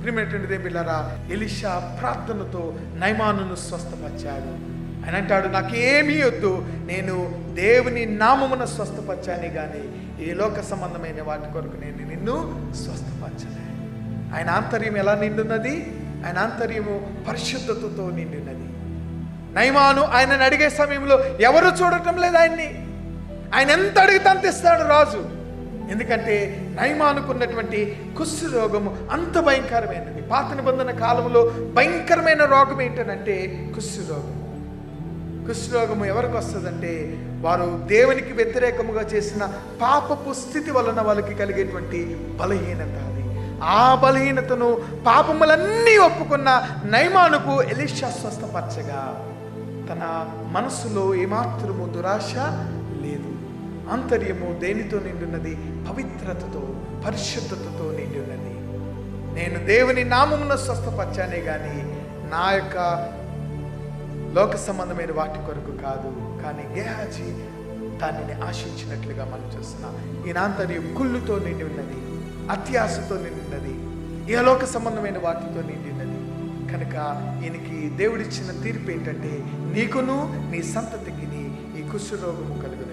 ప్రియమైనటువంటి దేవులారా, ఎలీషా ప్రార్థనతో నయమానును స్వస్థపరిచాడు. ఆయన అంటాడు, నాకేమీ వద్దు, నేను దేవుని నామమున స్వస్థపరిచాను కానీ ఈ లోక సంబంధమైన వాటి కొరకు నేను నిన్ను స్వస్థపరచలే. ఆయన ఆంతర్యం ఎలా నిండున్నది? ఆయన ఆంతర్యము పరిశుద్ధతతో నిండినది. నయమాను ఆయనను అడిగే సమయంలో ఎవరు చూడటం లేదు ఆయన్ని. ఆయన ఎంత అడిగితే అంత ఇస్తాడు రాజు. ఎందుకంటే నయమానుకున్నటువంటి కుష్టు రోగము అంత భయంకరమైనది. పాత నిబంధన కాలంలో భయంకరమైన రోగం ఏంటంటే కుష్టు రోగం. కుష్టు రోగము ఎవరికి వస్తుందంటే వారు దేవునికి వ్యతిరేకముగా చేసిన పాపపు స్థితి వలన వాళ్ళకి కలిగేటువంటి బలహీనత. అది ఆ బలహీనతను పాపములన్నీ ఒప్పుకున్న నయమానుకు ఎలీషా స్వస్థపరచగా తన మనసులో ఏమాత్రము దురాశ లేదు. ఆంతర్యము దేనితో నిండున్నది? పవిత్రతతో, పరిశుద్ధతతో నిండి ఉన్నది. నేను దేవుని నామమున స్వస్థపరిచానే కానీ నా యొక్క లోక సంబంధమైన వాటి కొరకు కాదు. కానీ గేహాజీ దానిని ఆశించినట్లుగా మనం చూస్తున్నాం. ఈయన ఆంతర్యం కుళ్ళుతో నిండి ఉన్నది, అత్యాశతో నిండి ఉన్నది, ఇహలోక సంబంధమైన వాటితో నిండి ఉన్నది. కనుక ఈయనకి దేవుడిచ్చిన తీర్పు ఏంటంటే, నీకును నీ సంతతికి ఈ కుష్టు రోగము కలుగు.